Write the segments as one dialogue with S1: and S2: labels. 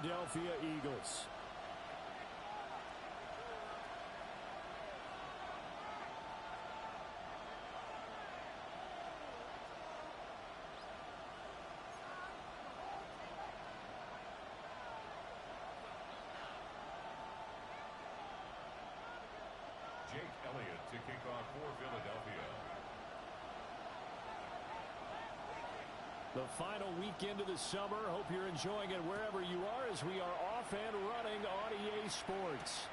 S1: Philadelphia Eagles.
S2: Jake Elliott to kick off for Philadelphia.
S1: The final weekend of the summer. Hope you're enjoying it wherever you are as we are off and running on EA Sports.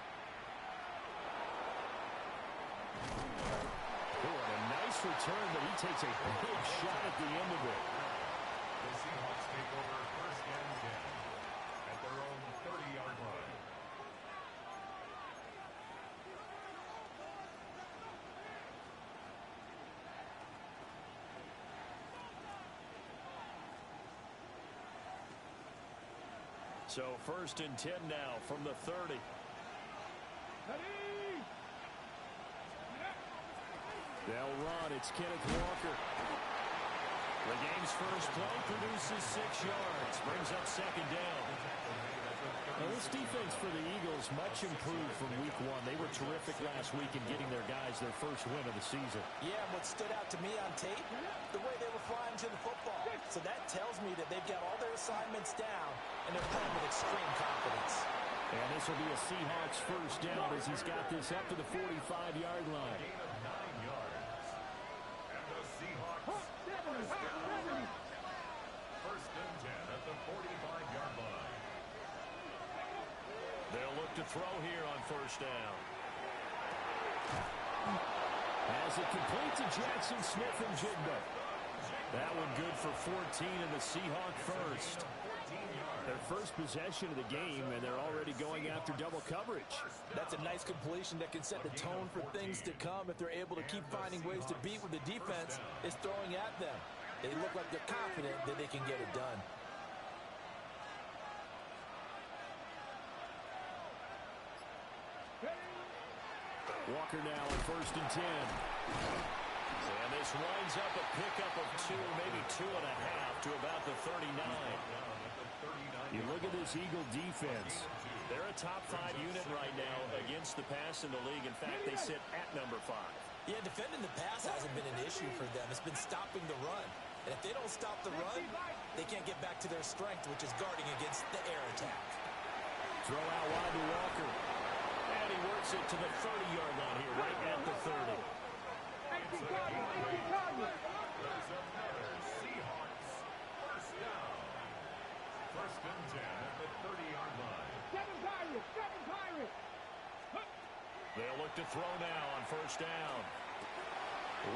S1: Oh, and a nice return, but he takes a big shot at the end of it.
S2: The Seahawks take over first and 10 at their own 30-yard line.
S1: So first and 10 now from the 30. They'll run. It's Kenneth Walker. The game's first play produces 6 yards. Brings up second down. Now this defense for the Eagles much improved from week 1. They were terrific last week in getting their guys their first win of the season.
S3: Yeah, and what stood out to me on tape, the way they were flying to the football. So that tells me that they've got all their assignments down, and they're playing with extreme confidence.
S1: And this will be a Seahawks first down as he's got this up to the 45-yard line.
S2: Gain of 9 yards. And the Seahawks first and 10 at the 45-yard line.
S1: They'll look to throw here on first down. As it complete to Jackson Smith and Jigba. That one good for 14 in the Seahawk first. Their first possession of the game, and they're already going after double coverage.
S3: That's a nice completion that can set the tone for things to come if they're able to keep finding ways to beat what the defense is throwing at them. They look like they're confident that they can get it done.
S1: Walker now at first and 10. And this winds up a pickup of 2, maybe 2.5 to about the 39. You look at this Eagle defense. They're a top 5 unit right now against the pass in the league. In fact, they sit at number 5.
S3: Yeah, defending the pass hasn't been an issue for them. It's been stopping the run. And if they don't stop the run, they can't get back to their strength, which is guarding against the air attack.
S1: Throw out wide to Walker. And he works it to the 30-yard line here, right at the 30.
S2: There's another Seahawks first down. First and 10 at the 30-yard line.
S4: Seven Pirates.
S1: They'll look to throw now on first down.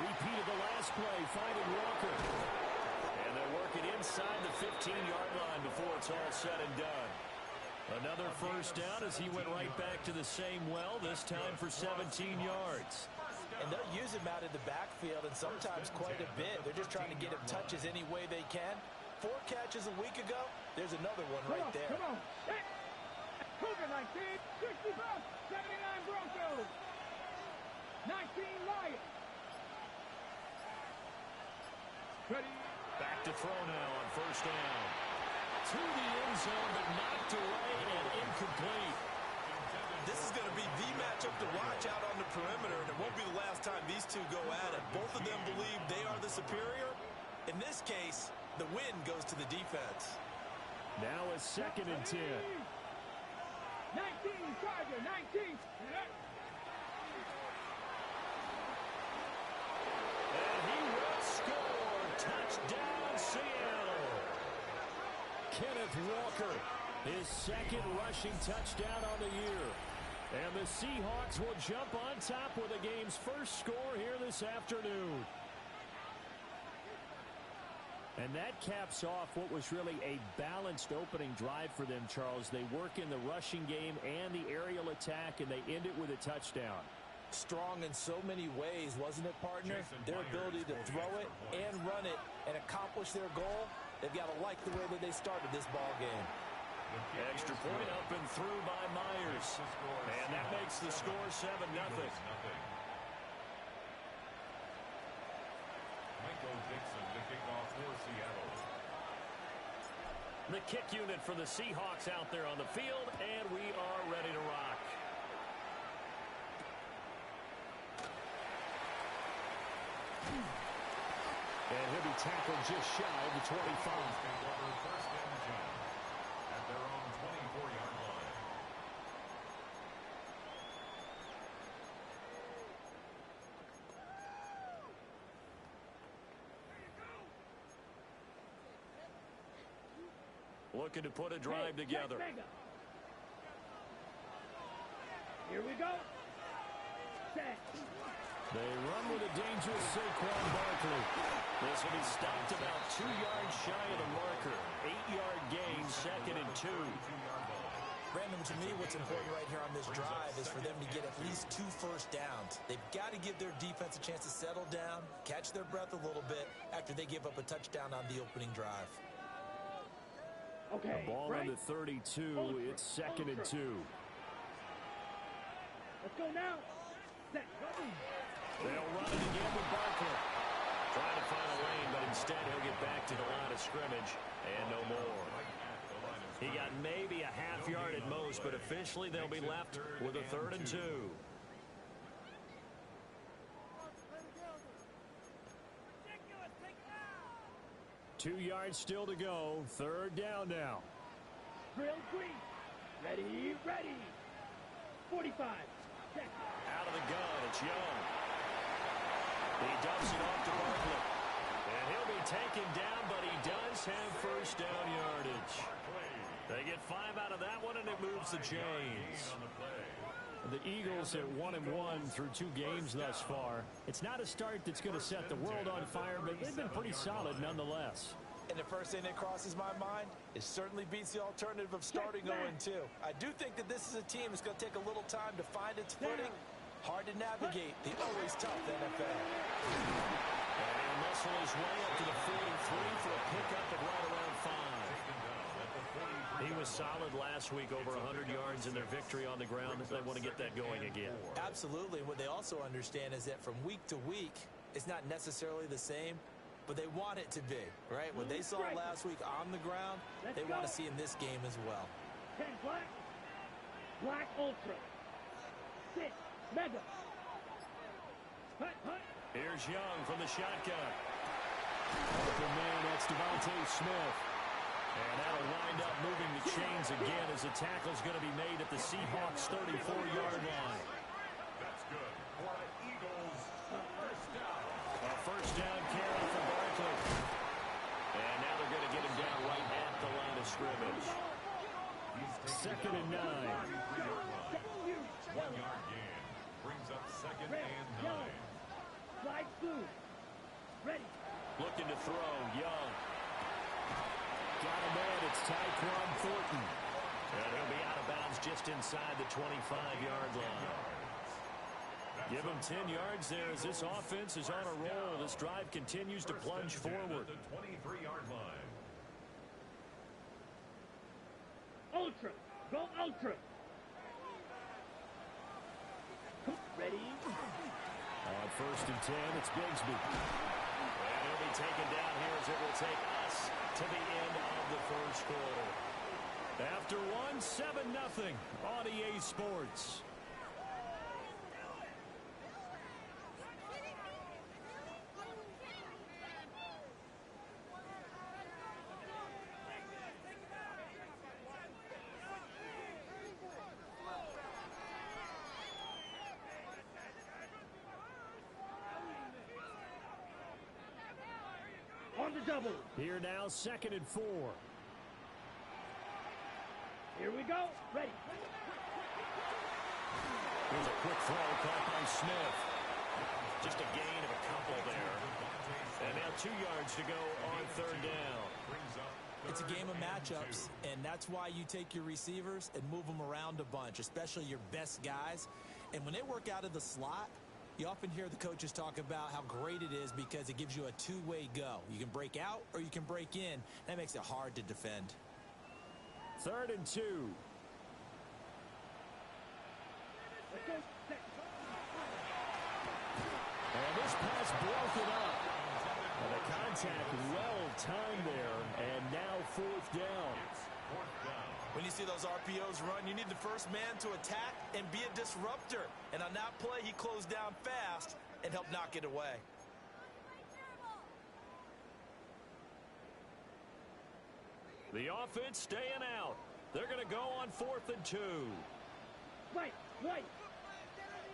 S1: Repeat of the last play, finding Walker. And they'll work it inside the 15-yard line before it's all said and done. Another first down as he went right back to the same well, this time for 17 yards.
S3: And they'll use him out in the backfield, and sometimes quite a bit. They're just trying to get him touches any way they can. 4 catches a week ago. There's another one right there.
S4: Come on. Cougar 19, 60 Bucks, 79 Broncos, 19 Lions. Ready.
S1: Back to throw now on first down. To the end zone, but knocked away and incomplete.
S3: This is going to be the matchup to watch out on the perimeter, and it won't be the last time these two go at it. Both of them believe they are the superior. In this case, the win goes to the defense.
S1: Now a second and 10.
S4: 19, Charger, 19.
S1: And he will score. Touchdown, Seattle. Kenneth Walker, his second rushing touchdown on the year. And the Seahawks will jump on top with the game's first score here this afternoon. And that caps off what was really a balanced opening drive for them, Charles. They work in the rushing game and the aerial attack, and they end it with a touchdown.
S3: Strong in so many ways, wasn't it, partner? Their ability to throw it and run it and accomplish their goal, they've got to like the way that they started this ball game.
S1: Extra point up and through by Myers. And that makes the score 7-0.
S2: Michael Dixon to kick off for Seattle.
S1: The kick unit for the Seahawks out there on the field, and we are ready to rock.
S5: And he'll be tackled just shy of the 25.
S2: First and 10 at their own 24-yard line.
S1: Looking to put a drive together.
S4: Here we go. Set.
S1: They run with a dangerous Saquon Barkley. This will be stopped about 2 yards shy of the marker. 8-yard gain, 2nd and 2.
S3: Brandon, to me, what's important right here on this drive is for them to get at least 2 first downs. They've got to give their defense a chance to settle down, catch their breath a little bit after they give up a touchdown on the opening drive.
S4: Okay,
S1: The ball
S4: right.
S1: on the 32. It's 2nd and 2.
S4: Let's go now. Set.
S1: They'll run it again with Barkley. Trying to find a lane, but instead he'll get back to the line of scrimmage and no more. He got maybe a half yard at most, but officially they'll be left with a 3rd and 2. 2 yards still to go. 3rd down now.
S4: Drill green. Ready, ready. 45. Set.
S1: Out of the gun, it's Young. He dumps it off to Barkley. And he'll be taken down, but he does have first down yardage. They get 5 out of that one, and it moves the chains. The Eagles at 1-1 through 2 games thus far. It's not a start that's going to set the world on fire, but they've been pretty solid nonetheless.
S3: And the first thing that crosses my mind, it certainly beats the alternative of starting 0-2. I do think that this is a team that's going to take a little time to find its footing. Hard to navigate the always tough NFL.
S1: And he'll muscle his way up to the 43 for a pickup at right around 5. He was solid last week, over 100 yards in their victory on the ground. They want to get that going again.
S3: Absolutely. What they also understand is that from week to week, it's not necessarily the same, but they want it to be, right? What they saw last week on the ground, they want to see in this game as well.
S4: 10 black. Black ultra. 6 mega. Hut, hut.
S1: Here's Young from the shotgun. Open man, that's Devontae Smith. And that'll wind up moving the chains again as the tackle's going to be made at the Seahawks' 34-yard line.
S2: That's good. For the Eagles, first down.
S1: A first down carry for Barkley. And now they're going to get him down right at the line of scrimmage. 2nd and 9.
S2: 1-yard gain. Brings up 2nd and 9.
S4: Slide blue. Ready.
S1: Looking to throw, Young. Got a man, it's Tyquan Thornton. And he'll be out of bounds just inside the 25-yard line. Give him 10 yards there as this offense is on a roll. This drive continues to plunge forward.
S2: The 23-yard line.
S4: Ultra. Go ultra. Ready.
S1: On 1st and 10, it's Bigsby. And he'll be taken down here as it will take us to the end of the first quarter. After 7-0 on EA Sports.
S4: On the double.
S1: Here now, 2nd and 4.
S4: Here we go. Ready.
S1: Here's a quick throw caught by Smith. Just a gain of a couple there. And now 2 yards to go on 3rd down.
S3: It's a game of matchups, and that's why you take your receivers and move them around a bunch, especially your best guys. And when they work out of the slot, you often hear the coaches talk about how great it is because it gives you a two-way go. You can break out or you can break in. That makes it hard to defend.
S1: 3rd and 2.
S4: Let's go. Set.
S1: And this pass broken up. And the contact well timed there, and now fourth down.
S3: When you see those RPOs run, you need the first man to attack and be a disruptor. And on that play, he closed down fast and helped knock it away.
S1: The offense staying out. They're going to go on 4th and 2.
S4: Right.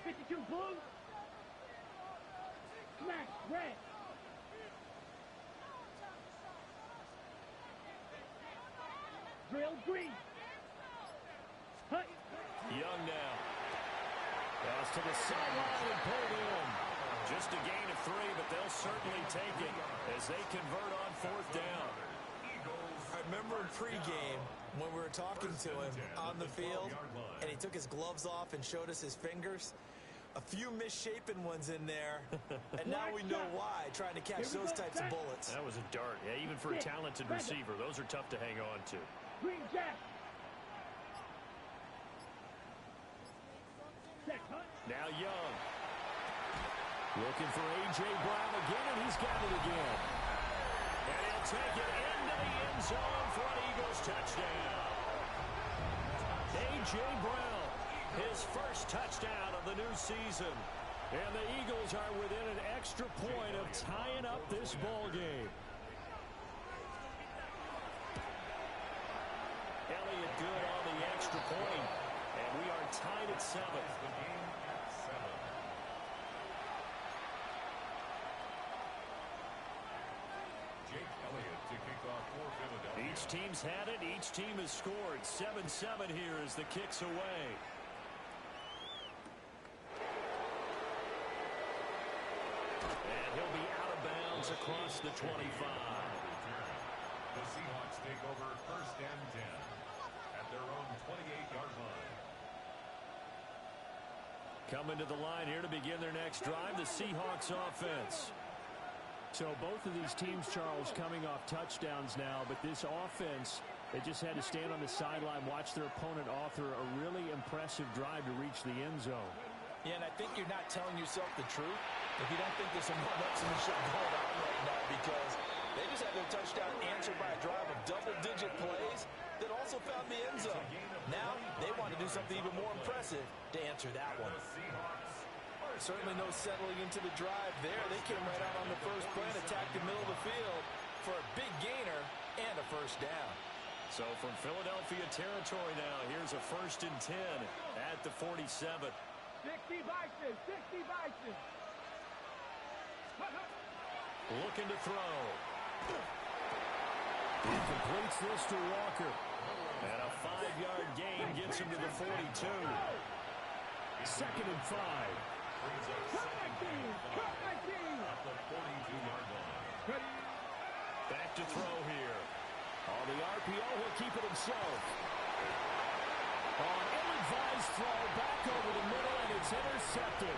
S4: 52 blue. Smash red. Drill green. Hut.
S1: Young now. Pass to the sideline and pulled in. Just a gain of 3, but they'll certainly take it as they convert on 4th down.
S3: I remember in pregame when we were talking to him on the field and he took his gloves off and showed us his fingers. A few misshapen ones in there, and now we know why, trying to catch those types of bullets.
S1: That was a dart. Yeah, even for a talented receiver, those are tough to hang on to.
S4: Green jack.
S1: Now Young. Looking for A.J. Brown again, and he's got it again. And he'll take it into the end zone for an Eagles touchdown. A.J. Brown, his first touchdown of the new season. And the Eagles are within an extra point of tying up this ball game. Elliott good on the extra point. And we are tied at 7. Each team's had it. Each team has scored. 7-7 here as the kick's away. And he'll be out of bounds across the 25.
S2: The Seahawks take over 1st and 10 at their own 28-yard line.
S1: Coming to the line here to begin their next drive, the Seahawks offense.
S5: So both of these teams, Charles, coming off touchdowns now, but this offense, they just had to stand on the sideline, watch their opponent author a really impressive drive to reach the end zone.
S3: Yeah, and I think you're not telling yourself the truth if you don't think there's some one-upsmanship going on right now, because they just had their touchdown answered by a drive of double-digit plays that also found the end zone. Now they want to do something even more impressive to answer that one. Certainly no settling into the drive there. They came right out on the first play and attacked the middle of the field for a big gainer and a first down.
S1: So from Philadelphia territory now, here's a 1st and 10 at the 47.
S4: 60 Vikings.
S1: Looking to throw. He completes this to Walker. And a 5-yard gain gets him to the 42.
S5: 2nd and 5.
S1: Back to throw here. On the RPO, he'll keep it himself. On ill-advised throw, back over the middle, and it's intercepted.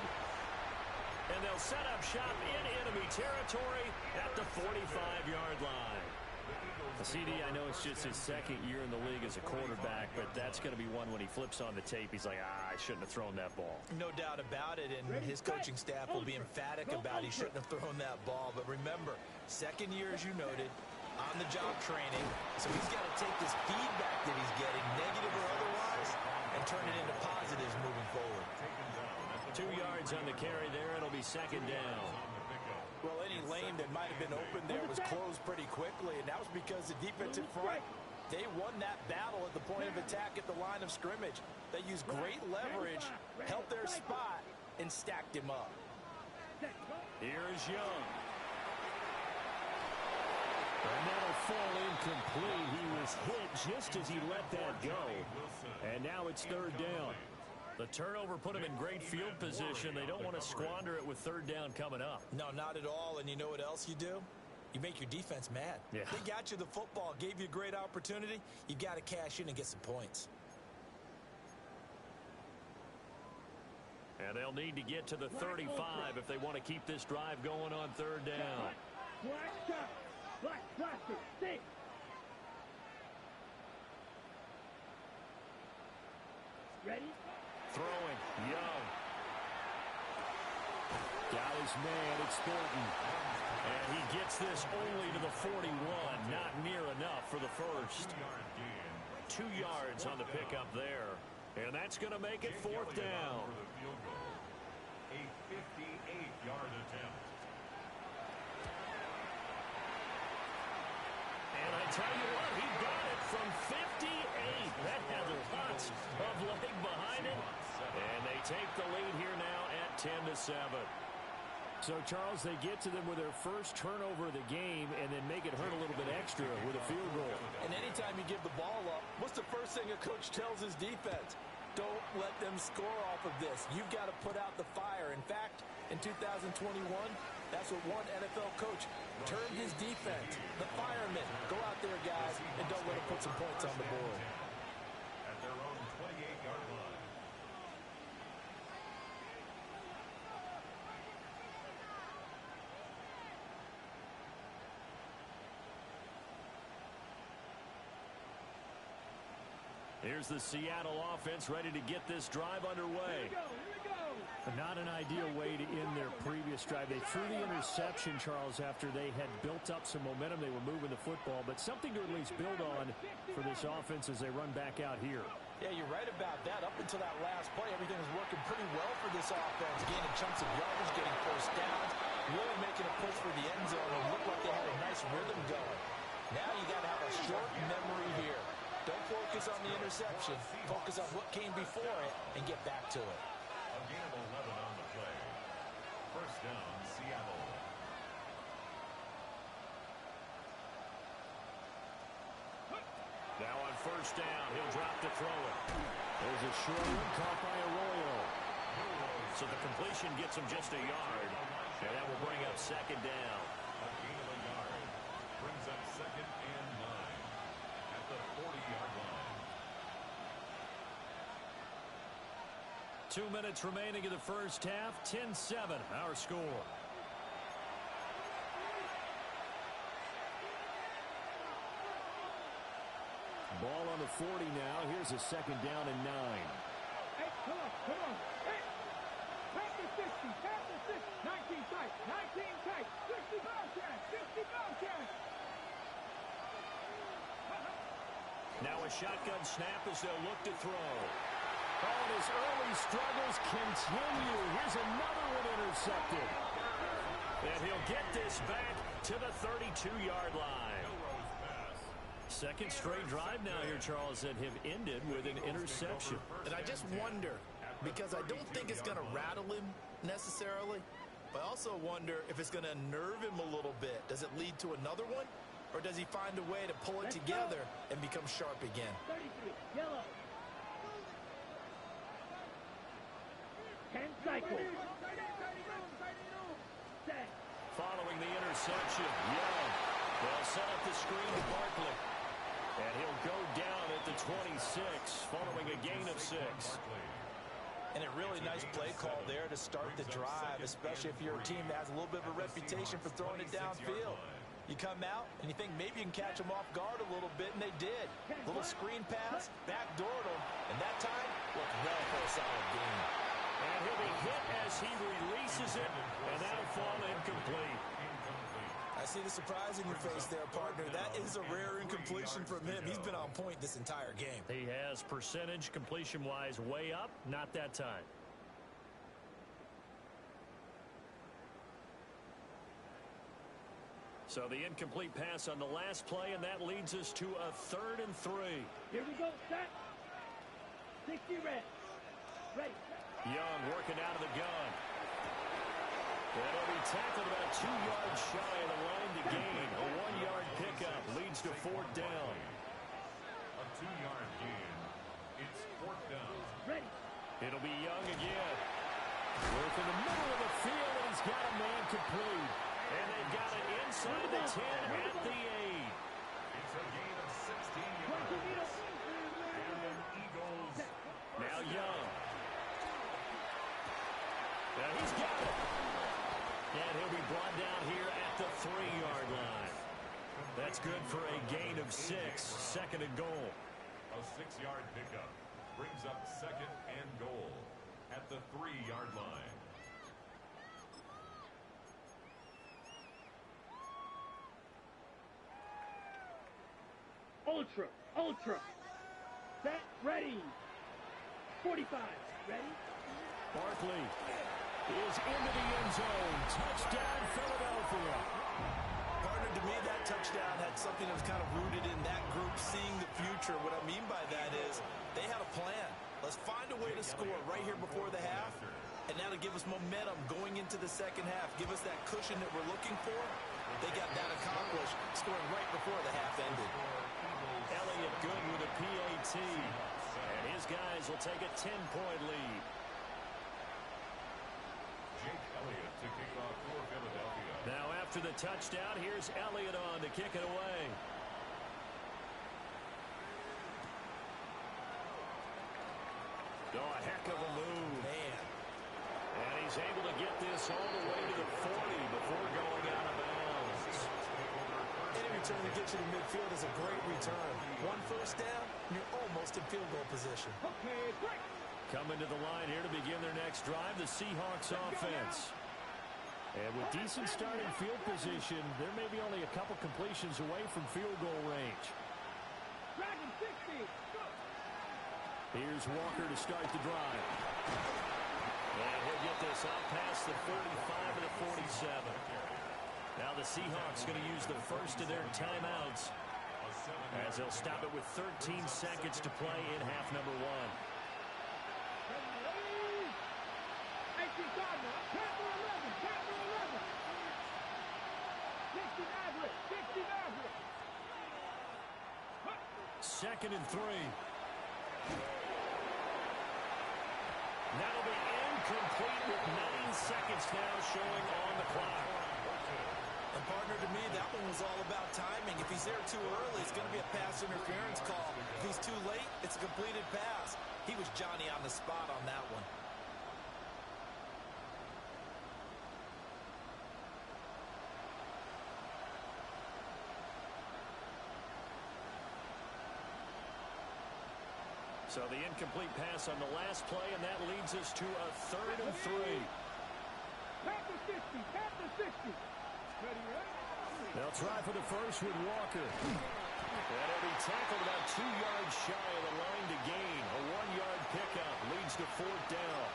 S1: And they'll set up shop in enemy territory at the 45-yard line. CD, I know it's just his 2nd year in the league as a quarterback, but that's going to be one when he flips on the tape, he's like, I shouldn't have thrown that ball.
S3: No doubt about it, and his coaching staff will be emphatic about he shouldn't have thrown that ball. But remember, 2nd year, as you noted, on-the-job training, so he's got to take this feedback that he's getting, negative or otherwise, and turn it into positives moving forward.
S1: 2 yards on the carry there. It'll be 2nd down.
S3: Well, any lane that might have been open there was closed pretty quickly, and that was because the defensive front, they won that battle at the point of attack at the line of scrimmage. They used great leverage, held their spot, and stacked him up.
S1: Here's Young. And that'll fall incomplete. He was hit just as he let that go. And now it's 3rd down. The turnover put him in great field position. They don't want to squander it with 3rd down coming up.
S3: No, not at all. And you know what else you do? You make your defense mad.
S1: Yeah.
S3: They got you the football, gave you a great opportunity. You got to cash in and get some points.
S1: And they'll need to get to the 35 if they want to keep this drive going on 3rd down.
S4: Black blaster, 6. Ready?
S1: Throwing, Young. Got his man, it's Thornton. And he gets this only to the 41. Not near enough for the first. 2 yards on the pickup there. And that's going to make it 4th down.
S2: A 58-yard attempt.
S1: And I tell you what, he got it from 58. That had lots of leg behind it. And they take the lead here now at 10-7.
S5: So, Charles, they get to them with their first turnover of the game and then make it hurt a little bit extra with a field goal.
S3: And anytime you give the ball up, what's the first thing a coach tells his defense? Don't let them score off of this. You've got to put out the fire. In fact, in 2021, that's what one NFL coach termed his defense. The firemen. Go out there, guys, and don't let them put some points on the board.
S2: At their own 28-yard line.
S1: Here's the Seattle offense ready to get this drive underway.
S4: Here we go.
S5: Not an ideal way to end their previous drive. They threw the interception, Charles, after they had built up some momentum. They were moving the football, but something to at least build on for this offense as they run back out here.
S3: Yeah, you're right about that. Up until that last play, everything was working pretty well for this offense. Gaining chunks of yardage, getting first downs, really making a push for the end zone. It looked like they had a nice rhythm going. Now you got to have a short memory here. Don't focus on the interception. Focus on what came before it and get back to it.
S2: A gain of 11 on the play. First down, Seattle.
S1: Now on first down, he'll drop to throw it. There's a short one caught by Arroyo. So the completion gets him just a yard. And that will bring up 2nd down.
S2: A gain of a yard. Brings up 2nd and 9. At the 40-yard line.
S1: 2 minutes remaining in the first half. 10-7, our score. Ball on the 40 now. Here's a 2nd down and 9.
S4: Hey, come on. Hey, pass the 60, pass the 60. 19 tight, 19 tight. 60 Bobcats, 60 Bobcats.
S1: Now a shotgun snap as they'll look to throw. Oh, and his early struggles continue. Here's another one intercepted. And he'll get this back to the 32-yard line. Second straight drive now here, Charles, that have ended with an interception.
S3: And I just wonder, because I don't think it's going to rattle him necessarily, but I also wonder if it's going to unnerve him a little bit. Does it lead to another one? Or does he find a way to pull it together and become sharp again?
S4: 33, yellow. 10 cycles. Set.
S1: Following the interception, Young. They'll set up the screen to Barkley. And he'll go down at the 26, following a gain of 6.
S3: And a really nice play call there to start the drive, especially if you're a team that has a little bit of a reputation for throwing it downfield. You come out, and you think maybe you can catch them off guard a little bit, and they did. Little screen pass, backdoored them, and that time, looked well for a solid game.
S1: And he'll be hit as he releases it, and that'll fall incomplete.
S3: I see the surprise in your face there, partner. That is a rare incompletion from him. He's been on point this entire game.
S1: He has percentage completion-wise way up, not that time. So the incomplete pass on the last play, and that leads us to a 3rd and 3.
S4: Here we go, set. 60 red. Ready.
S1: Young working out of the gun. That'll be tackled about 2 yards shy of the line to gain. A 1-yard pickup leads to 4th down.
S2: A 2-yard gain. It's 4th down.
S4: Ready.
S1: It'll be Young again. Work in the middle of the field, and he's got a man complete. And they've got it inside the 10 at the 8.
S2: It's a gain of 16 yards. And an Eagles.
S1: Now Young. Now he's got it. And he'll be brought down here at the 3-yard line. That's good for a gain of 6. 2nd and goal.
S2: A 6-yard pickup brings up 2nd and goal at the 3-yard line.
S4: Ultra. Ultra. Set. Ready. 45. Ready.
S5: Barkley is into the end zone. Touchdown, Philadelphia.
S3: Partner, to me, that touchdown had something that was kind of rooted in that group seeing the future. What I mean by that is they had a plan. Let's find a way to score right here before the half. And now to give us momentum going into the second half, give us that cushion that we're looking for. They got that accomplished, scoring right before the half ended.
S1: Elliott good with a PAT. And his guys will take a 10-point lead.
S2: Jake Elliott to kick off for Philadelphia.
S1: Now after the touchdown, here's Elliott on to kick it away. Oh, a heck of a move.
S3: Man.
S1: And he's able to get this all the way to the 40 before going out of bounds.
S3: Any return to get you to midfield is a great return. One first down, you're almost in field goal position.
S4: Okay, break.
S5: Coming to the line here to begin their next drive, the Seahawks offense. And with decent starting field position, there may be only a couple completions away from field goal range.
S4: Dragon 60. Go.
S5: Here's Walker to start the drive.
S1: And he'll get this out past the 45 and the 47. Now the Seahawks going to use the first of their timeouts as they'll stop it with 13 seconds to play in half number one.
S4: 18 Cardinal. Panther 11. Panther 11. 60 Maverick. 60 Maverick.
S5: Second and 3.
S1: That'll be incomplete with 9 seconds now showing on the clock.
S3: And partner, to me, that one was all about timing. If he's there too early, it's going to be a pass interference call. If he's too late, it's a completed pass. He was Johnny on the spot on that one.
S1: So the incomplete pass on the last play, and that leads us to a 3rd and 3.
S4: Panther 60. Panther 60. Ready, ready?
S5: They'll try for the first with Walker.
S1: And he'll be tackled about 2 yards shy of the line to gain. A 1-yard pickup leads to 4th down.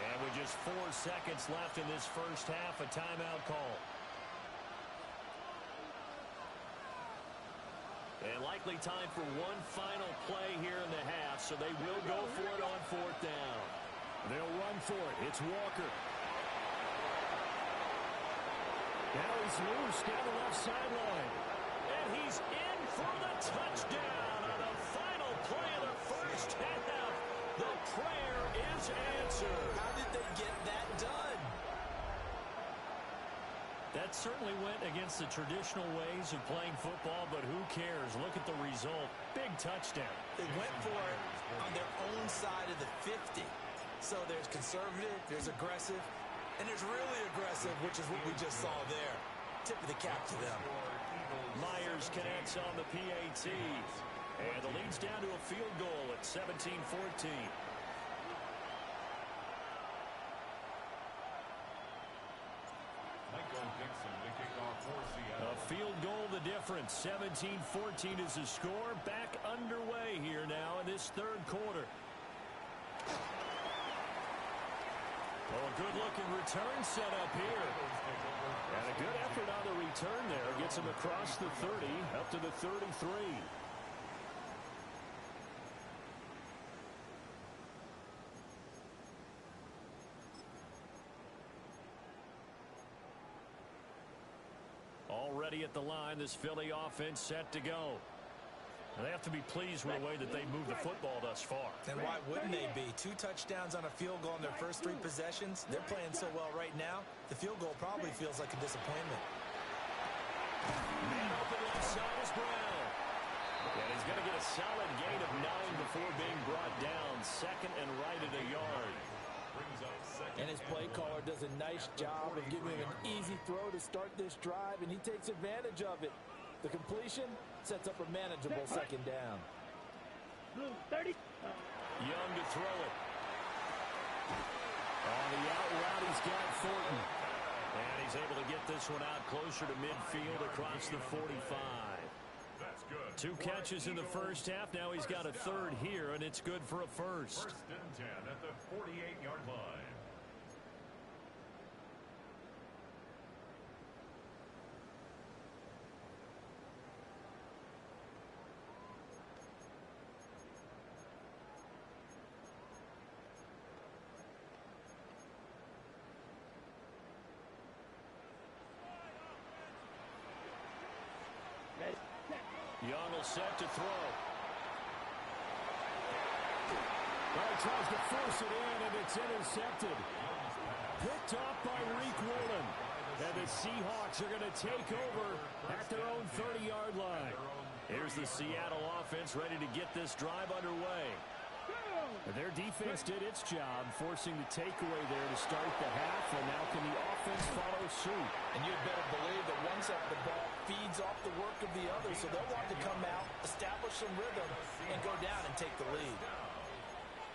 S1: And with just 4 seconds left in this first half, a timeout call. And likely time for one final play here in the half, so they will go for it on 4th down.
S5: They'll run for it. It's Walker. Now he's loose down the left sideline.
S1: And he's in for the touchdown on the final play of the first half. The prayer is answered.
S3: How did they get that done?
S5: That certainly went against the traditional ways of playing football, but who cares? Look at the result. Big touchdown.
S3: They went for it on their own side of the 50. So there's conservative, there's aggressive, and there's really aggressive, which is what we just saw there. Tip of the cap to them.
S1: Myers connects on the PAT. And the lead's down to a field goal at 17-14.
S5: A field goal the difference. 17-14 is the score. Back underway here now in this 3rd quarter.
S1: Well, a good-looking return set up here.
S5: And a good effort on the return there. Gets him across the 30, up to the 33. Already at the line, this Philly offense set to go. And they have to be pleased with the way that they moved the football thus far.
S3: And why wouldn't they be? 2 touchdowns on a field goal in their first 3 possessions. They're playing so well right now, the field goal probably feels like a disappointment.
S1: Man open left side is Brown. And he's going to get a solid gain of 9 before being brought down. 2nd and right at a yard.
S3: And his play caller does a nice job of giving him an easy throw to start this drive, and he takes advantage of it. The completion sets up a manageable 2nd down.
S4: 30.
S1: Young to throw it.
S5: On the out route, he's got Thornton.
S1: And he's able to get this one out closer to midfield across the 45.
S2: That's good.
S1: 2 catches in the first half. Now he's got a third here, and it's good for a first.
S2: First and 10 at the 48-yard line.
S1: Young will set to throw. Well, he tries to force it in, and it's intercepted. Picked off by Reek Woolen. And the Seahawks are going to take over at their own 30-yard line. Here's the Seattle offense ready to get this drive underway. Their defense did its job, forcing the takeaway there to start the half, and now can the offense follow suit?
S3: And you'd better believe that one side of the ball feeds off the work of the other, so they'll want to come out, establish some rhythm, and go down and take the lead.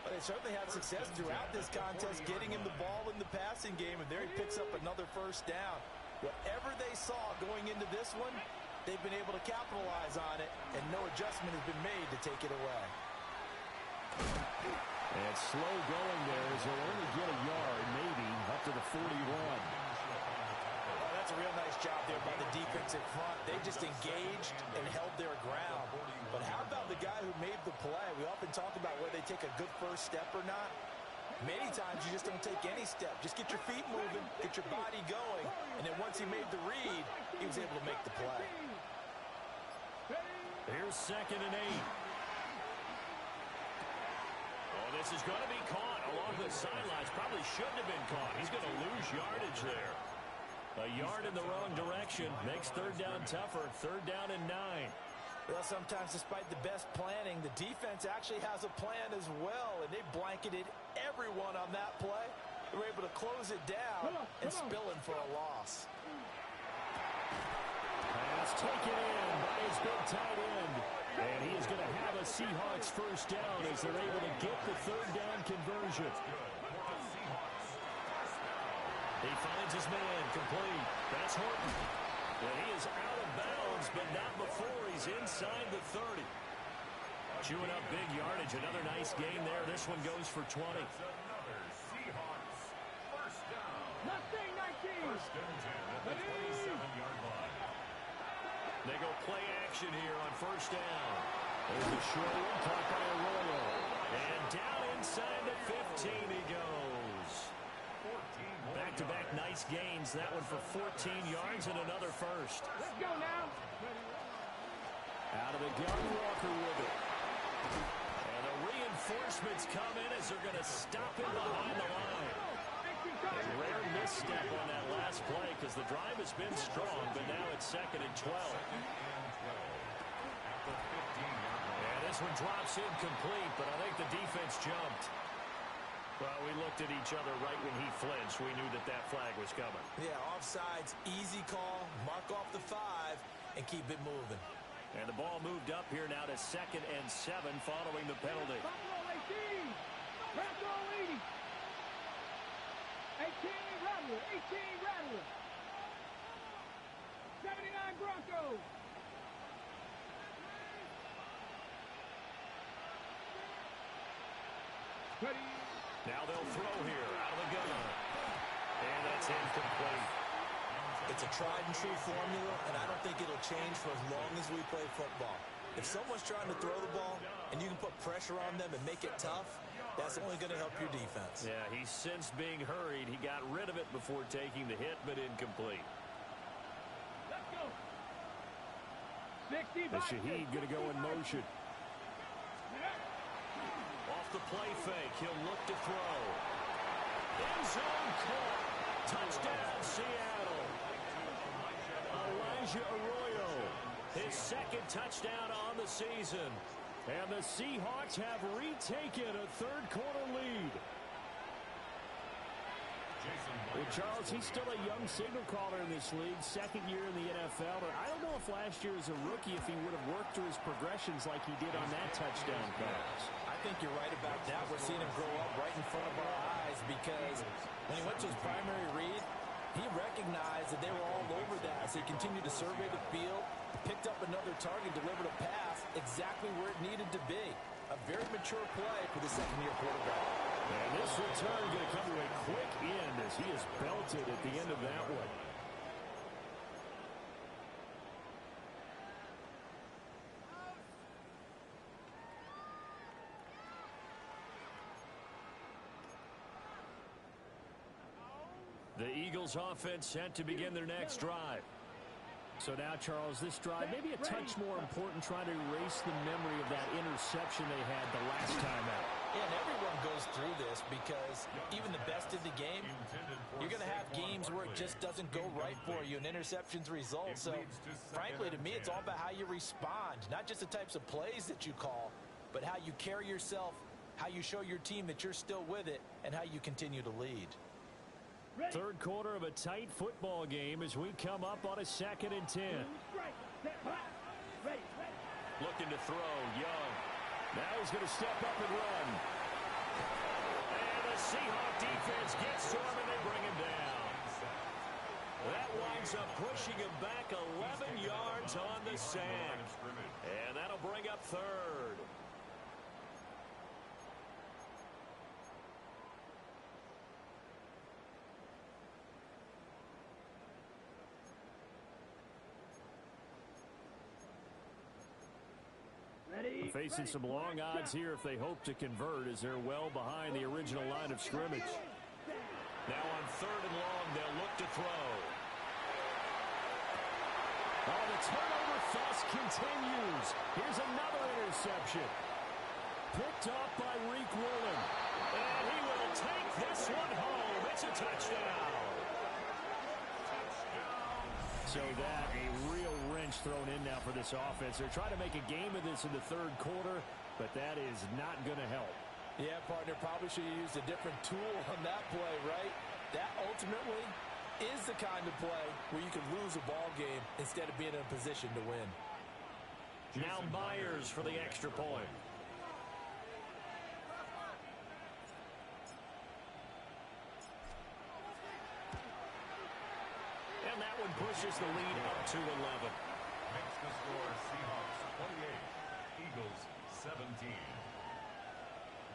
S3: But they certainly had success throughout this contest, getting him the ball in the passing game, and there he picks up another first down. Whatever they saw going into this one, they've been able to capitalize on it, and no adjustment has been made to take it away.
S1: And slow going there as they'll only get a yard, maybe, up to the 41.
S3: Oh, that's a real nice job there by the defense in front. They just engaged and held their ground. But how about the guy who made the play? We often talk about whether they take a good first step or not. Many times you just don't take any step. Just get your feet moving, get your body going, and then once he made the read, he was able to make the play.
S1: Here's 2nd and 8. Oh, this is going to be caught along the sidelines. Probably shouldn't have been caught. He's going to lose yardage there. A yard in the wrong direction makes 3rd down tougher. 3rd down and 9.
S3: Well, sometimes despite the best planning, the defense actually has a plan as well, and they blanketed everyone on that play. They were able to close it down and spilling for a loss.
S1: Pass taken in by his big tight end. And he is going to have a Seahawks first down as they're able to get the 3rd down conversion. He finds his man complete. That's Horton. And he is out of bounds, but not before he's inside the 30. Chewing up big yardage. Another nice gain there. This one goes for 20.
S2: Another Seahawks first down.
S4: Mustang 19.
S2: First and 10 at the 27-yard line.
S1: They go play action here on first down. There's a short one caught by Arroyo. And down inside the 15 he goes. Back-to-back nice gains. That one for 14 yards and another first.
S4: Let's go now.
S1: Out of the gun, Walker with it. And the reinforcements come in as they're going to stop him behind the line. A rare misstep on that last play because the drive has been strong, but now it's 2nd and 12. And this one drops incomplete, but I think the defense jumped. Well, we looked at each other right when he flinched. We knew that that flag was coming.
S3: Yeah, offsides, easy call, mark off the 5, and keep it moving.
S1: And the ball moved up here now to 2nd and 7 following the penalty.
S4: Buffalo 18. Buffalo 80. 18 Rattler. 18 Rattler. 79 Broncos. Ready.
S1: Now they'll throw here out of the gun. And that's incomplete.
S3: It's a tried-and-true formula, and I don't think it'll change for as long as we play football. If someone's trying to throw the ball and you can put pressure on them and make it tough, that's only going to help your defense.
S1: Yeah, he sensed being hurried. He got rid of it before taking the hit, but incomplete.
S4: Let's go. 65.
S1: The Shaheed going to go in motion. Off the play fake, he'll look to throw. End zone caught. Touchdown, Seattle. Elijah Arroyo, his 2nd touchdown on the season. And the Seahawks have retaken a 3rd quarter lead. Well, Charles, he's still a young signal caller in this league, 2nd year in the NFL. But I don't know if last year as a rookie, if he would have worked through his progressions like he did on that touchdown pass.
S3: I think you're right about that. We're seeing him grow up right in front of our eyes because when he went to his primary read, He recognized that they were all over that as he continued to survey the field, picked up another target, delivered a pass exactly where it needed to be. A very mature play for the second-year quarterback.
S5: And this return going to come to a quick end as he is belted at the end of that one. The Eagles offense set to begin their next drive. So now, Charles, this drive maybe a touch more important, trying to erase the memory of that interception they had the last time out.
S3: Yeah, and everyone goes through this because even the best in the game, you're going to have games where it just doesn't go right for you and interceptions result. So, frankly, to me, it's all about how you respond, not just the types of plays that you call, but how you carry yourself, how you show your team that you're still with it, and how you continue to lead.
S5: Third quarter of a tight football game as we come up on a 2nd and 10.
S1: Looking to throw, Young.
S5: Now he's going to step up and run.
S1: And the Seahawk defense gets to him, and they bring him down. That winds up pushing him back 11 yards on the sack. And that'll bring up third.
S5: Facing some long odds here if they hope to convert, as they're well behind the original line of scrimmage.
S1: Now on 3rd and long, they'll look to throw.
S5: Oh, the turnover fest continues. Here's another interception. Picked off by Reek Woolen.
S1: And he will take this one home. It's a touchdown.
S5: So that a real wrench thrown in now for this offense. They're trying to make a game of this in the 3rd quarter, but that is not going to help.
S3: Yeah, partner, probably should have used a different tool on that play, right? That ultimately is the kind of play where you can lose a ball game instead of being in a position to win.
S1: Now Myers for the extra point. And that one pushes the lead up to 11.
S2: Makes the score Seahawks 28, Eagles 17.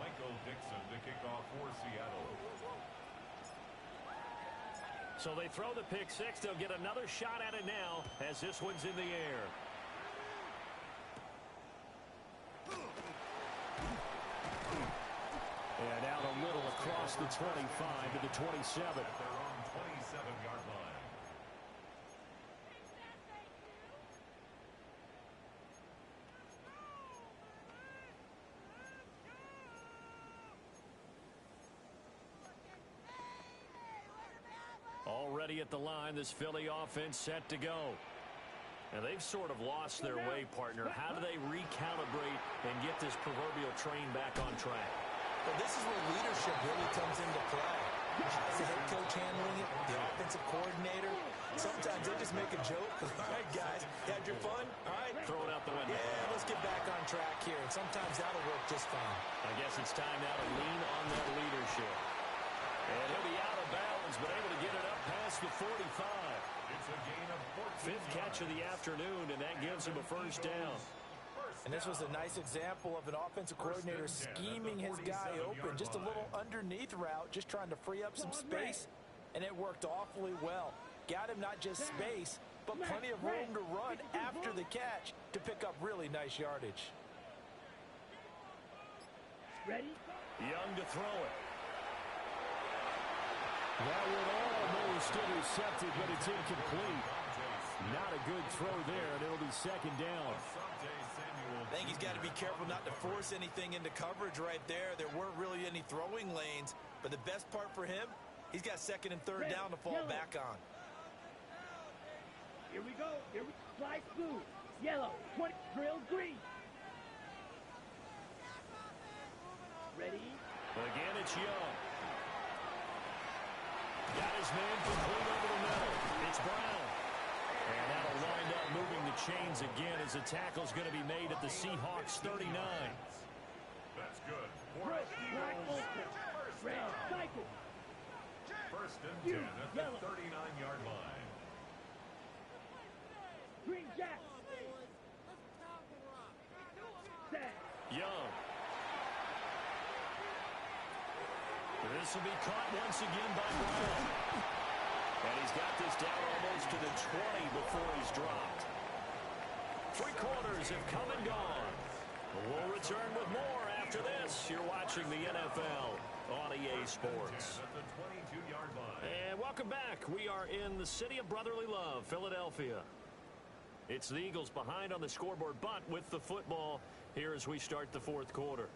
S2: Michael Dixon to kick off for Seattle.
S1: So they throw the pick six. They'll get another shot at it now as this one's in the air.
S5: And out a little across the 25 to the 27.
S2: At their own 27-yard line.
S1: Already at the line, this Philly offense set to go. And they've sort of lost their way, partner. How do they recalibrate and get this proverbial train back on track?
S3: Well, this is where leadership really comes into play. How's the head coach handling it? The offensive coordinator? Sometimes they just make a joke. All right, guys, you had your fun? All right.
S1: Throw it out the window.
S3: Yeah, let's get back on track here. And sometimes that'll work just fine.
S1: I guess it's time now to lean on that leadership. And he'll be out of bounds, but able to get it up past the 45.
S2: It's a gain of 14
S1: Fifth catch of the afternoon, and that gives him a first down.
S3: And this was a nice example of an offensive coordinator scheming his guy open. Just a little underneath route, just trying to free up some space, and it worked awfully well. Got him not just space, but plenty of room to run after the catch to pick up really nice yardage.
S4: Ready?
S1: Young to throw it.
S5: That one almost intercepted, but it's incomplete. Not a good throw there, and it'll be second down.
S3: I think he's got to be careful not to force anything into coverage right there. There weren't really any throwing lanes, but the best part for him, he's got 2nd and 3rd down to fall back on.
S4: Here we go. Here we slice blue, yellow, 20, drill green. Ready?
S1: Again, it's Young. Got his man complete over the middle. It's Brown. And that'll wind up moving the chains again as the tackle's going to be made at the Seahawks 39.
S2: That's good.
S4: Red, black, open. Red, cycle.
S2: First and 10 at the 39-yard line.
S4: Green Jack.
S1: Young. This will be caught once again by Brown. And he's got this down almost to the 20 before he's dropped. 3 quarters have come and gone. We'll return with more after this. You're watching the NFL on EA Sports.
S2: At the 22-yard line.
S1: And welcome back. We are in the city of brotherly love, Philadelphia. It's the Eagles behind on the scoreboard, but with the football here as we start the 4th quarter.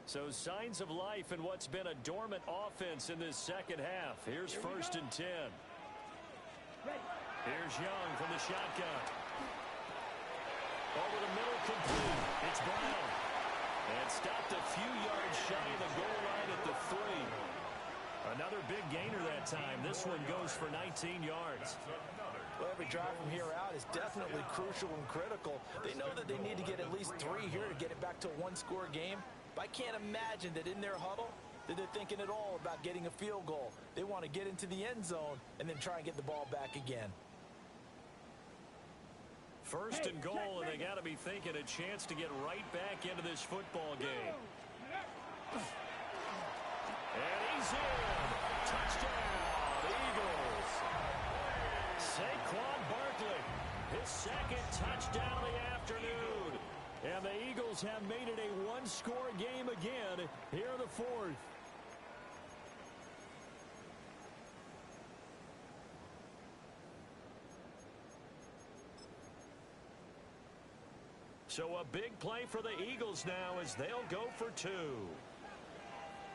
S1: So signs of life in what's been a dormant offense in this second half. Here's first and 10. Here's Young from the shotgun. Over the middle, complete. It's Brown. And stopped a few yards shy of the goal line at the 3. Another big gainer that time. This one goes for 19 yards.
S3: Well, every drive from here out is definitely crucial and critical. They know that they need to get at least 3 here to get it back to a 1-score game. But I can't imagine that in their huddle that they're thinking at all about getting a field goal. They want to get into the end zone and then try and get the ball back again.
S1: First and goal, and they got to be thinking a chance to get right back into this football game. And he's in. Touchdown, Eagles. Saquon Barkley, his second touchdown of the afternoon. And the Eagles have made it a 1-score game again here in the 4th. So a big play for the Eagles now as they'll go for 2.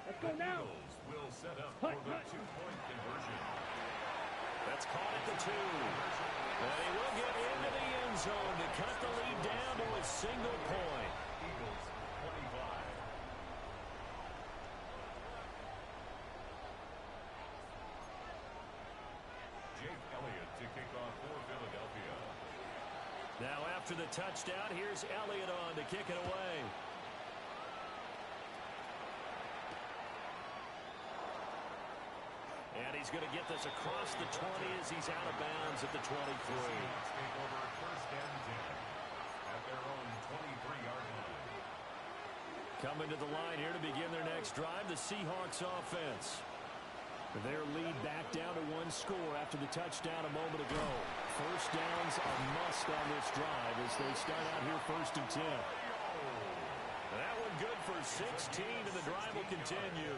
S4: Let's go now.
S2: Eagles will set up for the 2-point conversion.
S1: That's caught at the 2. And he will get into the end zone to cut the lead down to a single point.
S2: Eagles 25. Jake Elliott to kick off for Philadelphia.
S1: Now after the touchdown, here's Elliott on to kick it away. And he's going to get this across the 20 as he's out of bounds at the 23.
S2: Seahawks take over first and 10 at their own 23-yard line.
S1: Coming to the line here to begin their next drive, the Seahawks offense. Their lead back down to 1 score after the touchdown a moment ago. First down's a must on this drive as they start out here first and 10. That one good for 16, and the drive will continue.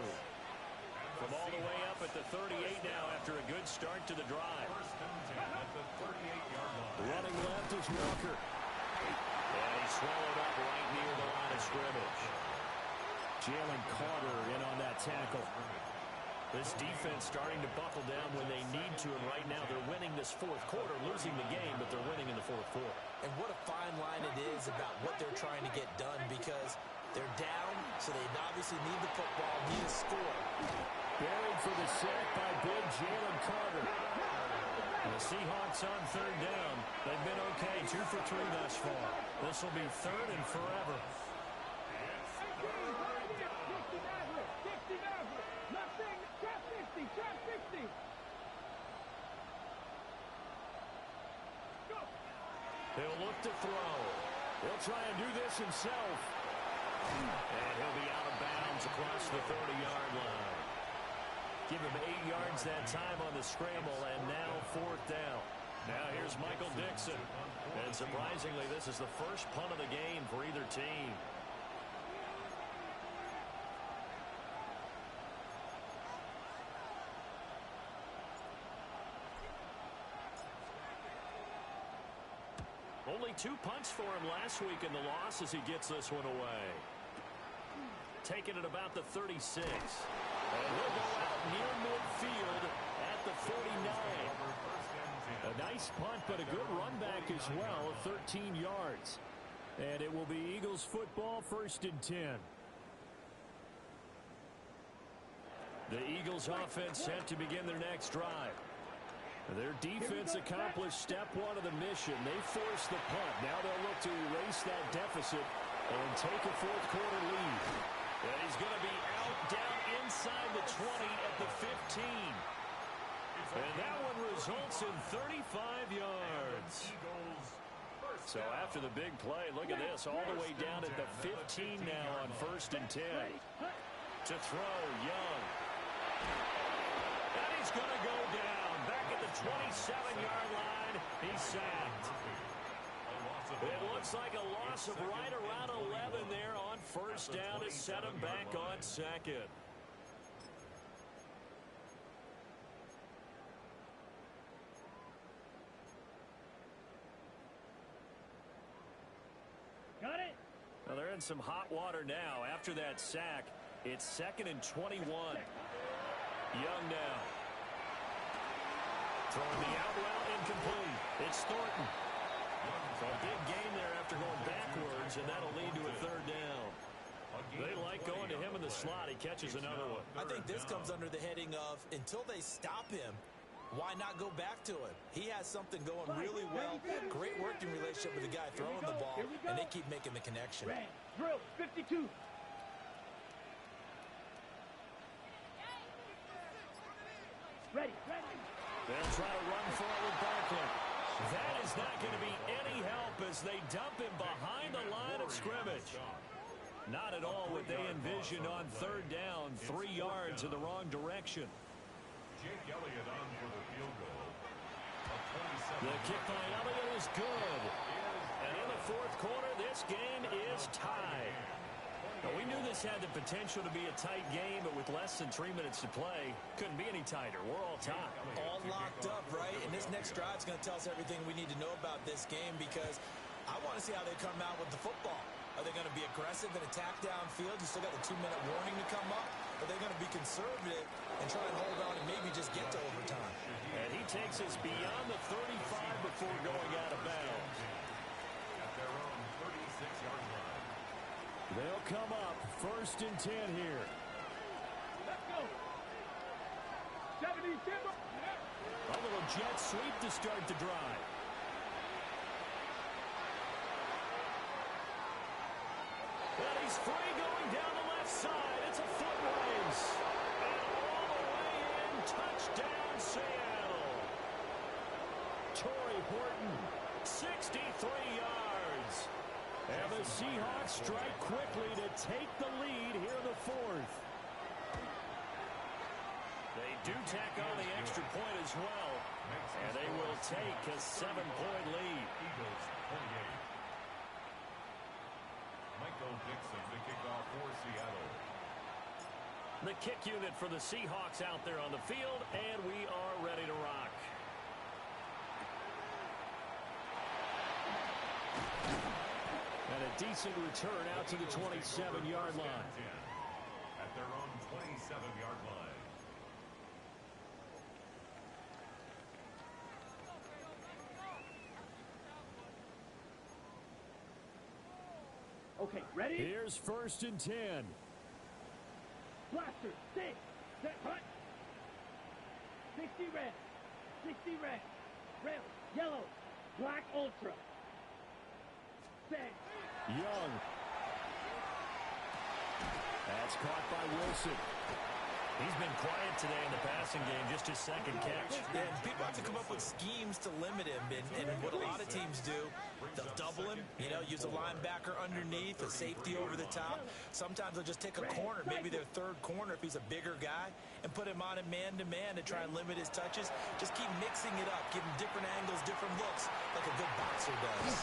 S1: From all the way up at the 38 now after a good start to the drive.
S2: First and 10 at the 38-yard line.
S1: Running left is Walker. And he's swallowed up right near the line of scrimmage. Jalen Carter in on that tackle. This defense starting to buckle down when they need to, and right now they're winning this 4th quarter, losing the game, but they're winning in the 4th quarter.
S3: And what a fine line it is about what they're trying to get done, because they're down, so they obviously need the football, need a score.
S1: Buried for the sack by big Jalen Carter. And the Seahawks on 3rd down. They've been okay, 2 for 3 thus far. This will be 3rd and forever. He'll look to throw. He'll try and do this himself. And he'll be out of bounds across the 30-yard line. Give him 8 yards that time on the scramble, and now 4th down. Now here's Michael Dixon. And surprisingly, this is the first punt of the game for either team. Only 2 punts for him last week in the loss as he gets this one away. Taking it about the 36. And he'll go out near midfield at the 49. A nice punt, but a good run back as well, 13 yards. And it will be Eagles football, 1st and 10. The Eagles offense set to begin their next drive. Their defense accomplished step one of the mission. They forced the punt. Now they'll look to erase that deficit and take a fourth quarter lead. And he's going to be out down inside the 20 at the 15. And that one results in 35 yards. So after the big play, look at this, all the way down at the 15 now on 1st and 10. To throw, Young. And he's going to go down. Back at the 27-yard line, he's sacked. It looks like a loss of right around 11 there on 1st down to set him back on 2nd.
S4: Got it.
S1: Well, they're in some hot water now. After that sack, it's 2nd and 21. Young now. Throwing the out route incomplete. It's Thornton. So a big gain there after going backwards, and that'll lead to a 3rd down. They like going to him in the slot. He catches another one.
S3: I think this comes under the heading of, until they stop him, why not go back to him? He has something going really well. Great working relationship with the guy throwing the ball, and they keep making the connection.
S4: Red, drill, 52. Ready.
S1: They'll try to run forward Barkley. That is not going to be any help as they dump him behind the line of scrimmage. Not at all what they envisioned on 3rd down, 3 yards in the wrong direction.
S2: Jake Elliott on for the field goal.
S1: The kick by Elliott is good. And in the 4th quarter, this game is tied. Now, we knew this had the potential to be a tight game, but with less than 3 minutes to play, couldn't be any tighter. We're all tied.
S3: All locked up, right? And this next drive is going to tell us everything we need to know about this game, because I want to see how they come out with the football. Are they going to be aggressive and attack downfield? You still got the 2-minute warning to come up. Are they going to be conservative and try and hold on and maybe just get to overtime?
S1: And he takes us beyond the 35 before going out of bounds.
S2: At their own 36-yard line.
S1: They'll come up 1st and 10 here.
S4: Let's go. 70, Timber.
S1: A little jet sweep to start the drive. And he's free going down the left side. It's a foot race. And all the way in, touchdown Seattle. Torrey Horton, 63 yards. And the Seahawks strike quickly to take the lead here in the 4th. They do tack on the extra point as well. And they will take a 7-point lead.
S2: Eagles 28. Michael Dixon to kick off for Seattle.
S1: The kick unit for the Seahawks out there on the field, and we are ready to rock. And a decent return out to the 27-yard line.
S2: At their own 27-yard line.
S4: Okay, ready?
S1: Here's 1st and 10.
S4: Blaster, 6, set, punt. 60 red, 60 red, red, yellow, black ultra. Set.
S1: Young. That's caught by Wilson. He's been quiet today in the passing game, just his 2nd catch.
S3: And people have to come up with schemes to limit him, and what a lot of teams do, they'll double him, use a linebacker underneath, a safety over the top. Sometimes they'll just take a corner, maybe their 3rd corner if he's a bigger guy, and put him on a man-to-man to try and limit his touches. Just keep mixing it up, give him different angles, different looks, like a good boxer does.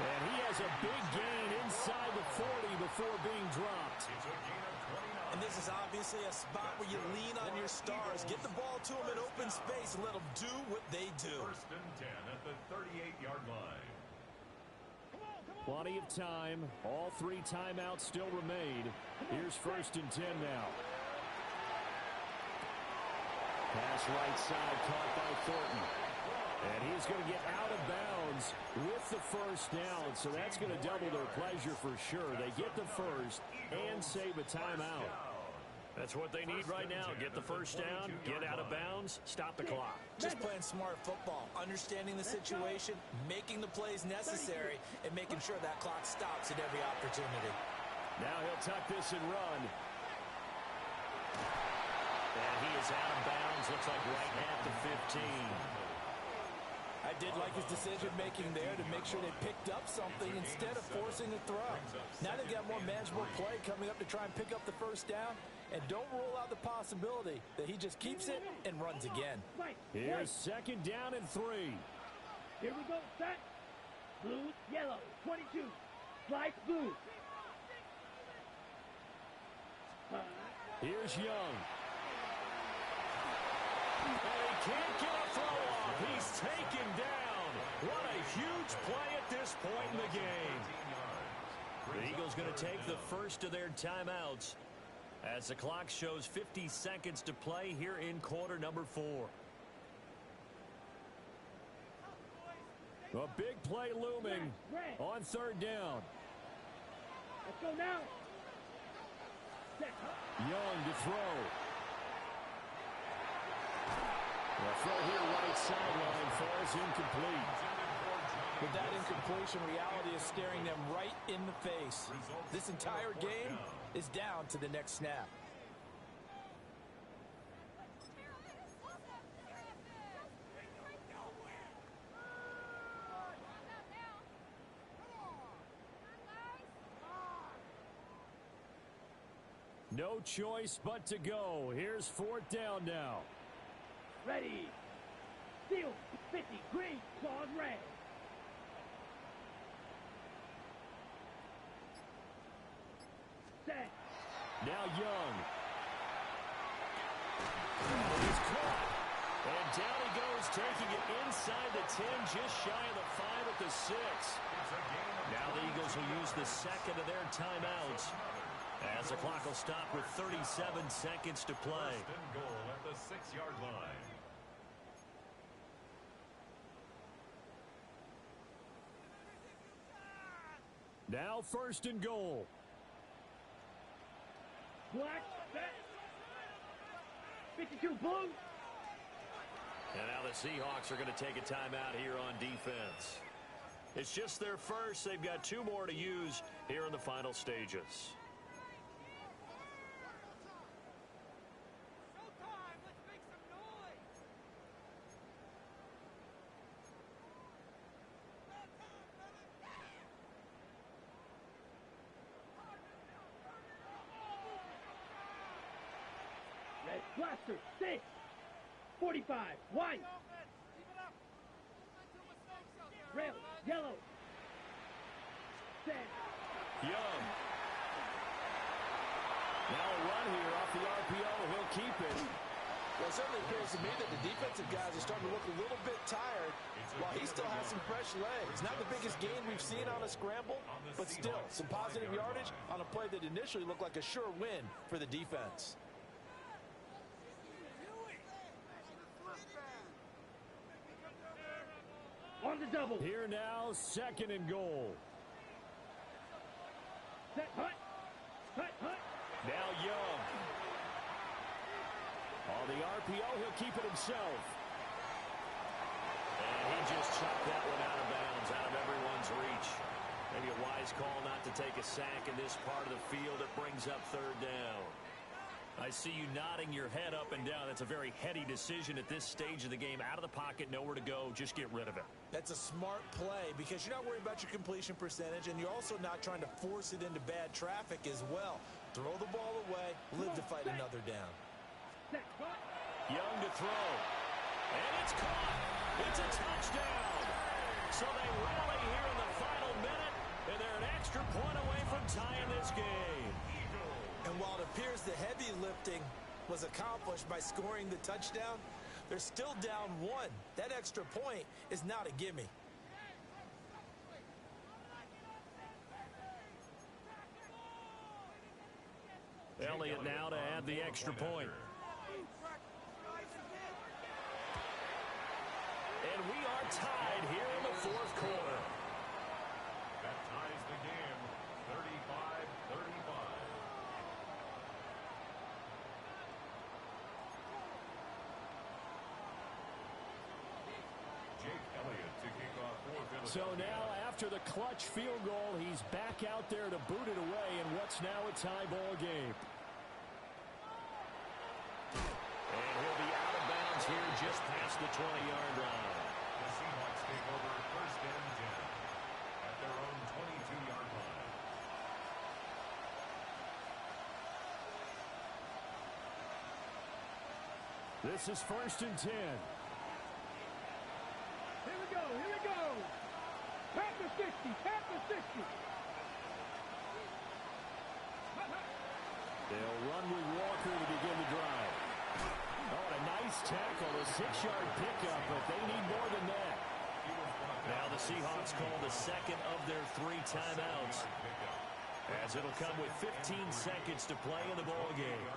S1: And he has a big gain inside the 40 before being dropped.
S2: It's a gain of 29.
S3: And this is obviously a spot where you lean on your stars. Get the ball to them in open space and let them do what they do.
S2: 1st and 10 at the 38-yard line.
S1: Plenty of time. All 3 timeouts still remain. Here's 1st and 10 now. Pass right side caught by Thornton. And he's going to get out of bounds with the 1st down. So that's going to double their pleasure for sure. They get the 1st and save a timeout.
S5: That's what they need right now. Get the first down, get out of bounds, stop the clock.
S3: Just playing smart football, understanding the situation, making the plays necessary, and making sure that clock stops at every opportunity.
S5: Now he'll tuck this and run. And he is out of bounds, looks like right at the 15.
S3: I did like his decision-making there to make sure they picked up something instead of forcing a throw. Now they've got more manageable play coming up to try and pick up the first down. And don't rule out the possibility that he just keeps it and runs again.
S5: Here's second down and 3.
S4: Here we go, set. Blue, yellow, 22. Slide blue.
S5: Here's Young. And he can't get a throw off. He's taken down. What a huge play at this point in the game. The Eagles going to take the first of their timeouts as the clock shows 50 seconds to play here in quarter number 4. A big play looming on third down.
S4: Let's go now.
S5: Young to throw. The throw here right sideline falls incomplete.
S3: With that incompletion, reality is staring them right in the face. This entire game is down to the next snap.
S5: No choice but to go. Here's fourth down now.
S4: Ready. Steel, 50, green, claws red. Set.
S5: Now Young. Oh, he's caught. And down he goes, taking it inside the 10, just shy of the 5 at the 6. Now the Eagles will use the second of their timeouts, as the clock will stop with 37 seconds to play.
S2: First and goal at the 6-yard line.
S5: Now first and goal.
S4: Black, set. 52, blue.
S5: And now the Seahawks are going to take a timeout here on defense. It's just their first. They've got 2 more to use here in the final stages.
S4: Red blaster, 6. 45, white. Rail, yellow. Set.
S5: Young. Now a run here off the RPO. He'll keep it.
S3: Well, it certainly appears to me that the defensive guys are starting to look a little bit tired while he still has some fresh legs. Not the biggest gain we've seen on a scramble, but still some positive yardage on a play that initially looked like a sure win for the defense.
S4: On the double.
S5: Here now, second and goal.
S4: Set, hut. Hut, hut.
S5: Now Young. On the RPO, he'll keep it himself. And he just chucked that one out of bounds, out of everyone's reach. Maybe a wise call not to take a sack in this part of the field. It brings up third down. I see you nodding your head up and down. That's a very heady decision at this stage of the game. Out of the pocket, nowhere to go. Just get rid of it.
S3: That's a smart play because you're not worried about your completion percentage, and you're also not trying to force it into bad traffic as well. Throw the ball away, live to fight another down.
S4: Set, hut.
S5: Young to throw. And it's caught. It's a touchdown. So they rally here in the final minute, and they're an extra point away from tying this game.
S3: And while it appears the heavy lifting was accomplished by scoring the touchdown, they're still down 1. That extra point is not a gimme.
S5: Elliott now to add the extra point. And we are tied here in the fourth quarter.
S2: That ties the game, 35-35.
S5: So now after the clutch field goal, he's back out there to boot it away in what's now a tie ball game.
S1: And he'll be out of bounds here just past the 20-yard line.
S2: The Seahawks take over first and 10 at their own 22-yard line.
S5: This is first and 10.
S4: Here we go, here we go. Tap the 60, tap the 60.
S5: They'll run with Walker to begin the drive. Oh, and a nice tackle, a 6-yard pickup, but they need more than that.
S1: Now the Seahawks call the second of their 3 timeouts, as it'll come with 15 seconds to play in the ball game.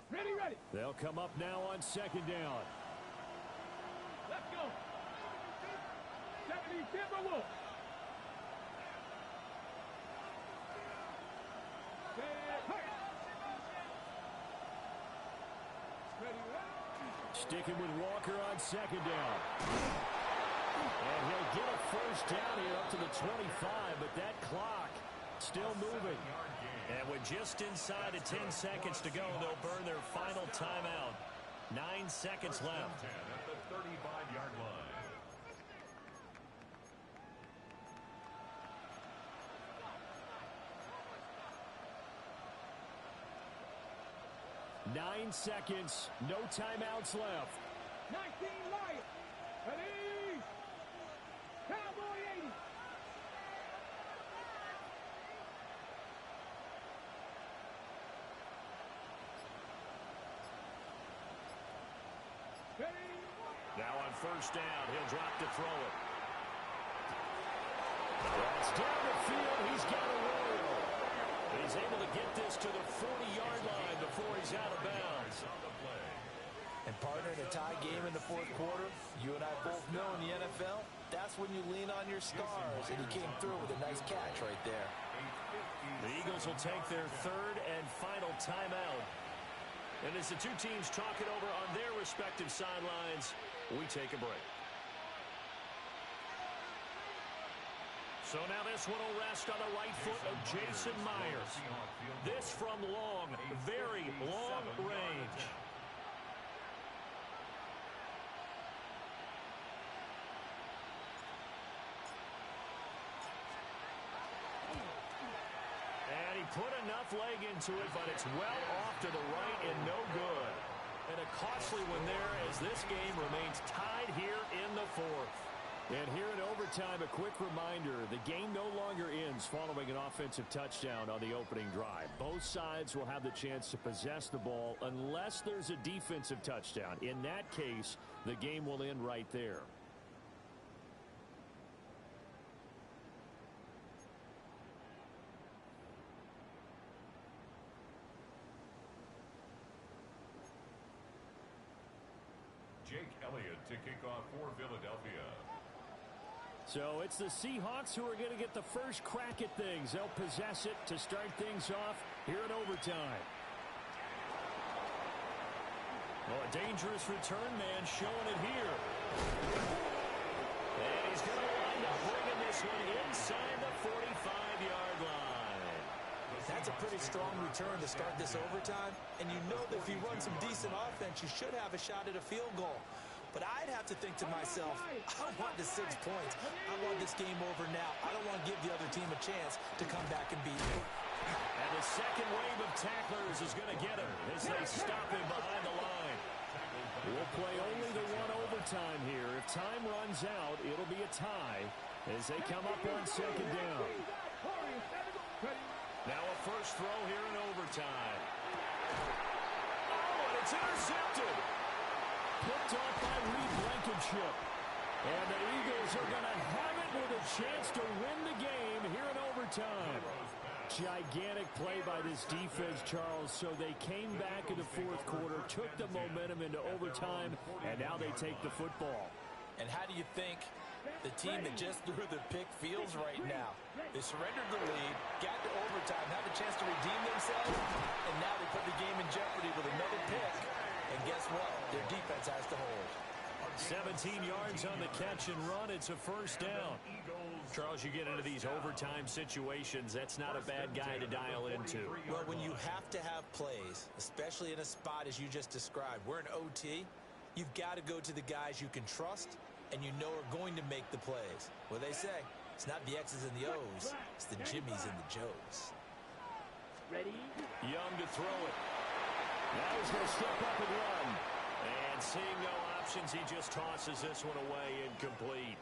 S4: Ready, ready.
S5: They'll come up now on second down.
S4: Let's go. 70 Timberwolves.
S5: Sticking with Walker on second down. And he'll get a first down here up to the 25, but that clock still moving.
S1: And with just inside of 10 seconds to go, they'll burn their final timeout. 9 seconds left.
S2: 10 at the 35-yard line.
S5: Nine seconds, no timeouts left.
S4: 19 Lions. Ready. Cowboy 80. Ready.
S1: Now on first down, he'll drop to throw it. That's down the field. He's got a roll. He's able to get this to the 40-yard line before he's out of bounds.
S3: And partner, in a tie game in the fourth quarter, you and I both know in the NFL, that's when you lean on your stars, and he came through with a nice catch right there.
S1: The Eagles will take their third and final timeout. And as the two teams talk it over on their respective sidelines, we take a break. So now this one will rest on the right foot of Jason Myers. This from long, very long range. And he put enough leg into it, but it's well off to the right and no good. And a costly one there as this game remains tied here in the fourth.
S5: And here in overtime, a quick reminder, the game no longer ends following an offensive touchdown on the opening drive. Both sides will have the chance to possess the ball unless there's a defensive touchdown. In that case, the game will end right there.
S2: Jake Elliott to kick off for Philadelphia.
S5: So it's the Seahawks who are going to get the first crack at things. They'll possess it to start things off here in overtime.
S1: Well, a dangerous return man showing it here. And he's going to wind up bringing this one inside the 45-yard line.
S3: That's a pretty strong return to start this overtime, and you know that if you run some decent offense, you should have a shot at a field goal. But I'd have to think to myself, I want the 6 points. I want this game over now. I don't want to give the other team a chance to come back and beat me.
S1: And the second wave of tacklers is going to get him as they stop him behind the line.
S5: We'll play only the one overtime here. If time runs out, it'll be a tie as they come up on second down.
S1: Now a first throw here in overtime. Oh, and it's intercepted.
S5: Picked off by Reed Blankenship. And the Eagles are going to have it with a chance to win the game here in overtime. Gigantic play by this defense, Charles. So they came back in the fourth quarter, took the momentum into overtime, and now they take the football.
S3: And how do you think the team that just threw the pick feels right now? They surrendered the lead, got to overtime, had a chance to redeem themselves, and now they put the game in jeopardy with another pick. And guess what? Their defense has to hold.
S5: 17 yards on the catch and run. It's a first down. Charles, you get into these overtime situations, that's not a bad guy to dial into.
S3: Well, when you have to have plays, especially in a spot as you just described, we're in OT, you've got to go to the guys you can trust and you know are going to make the plays. What they say, it's not the X's and the O's, it's the Jimmies and the Joes.
S4: Ready?
S5: Young to throw it. Now he's going to step up and run. And seeing no options, he just tosses this one away, incomplete.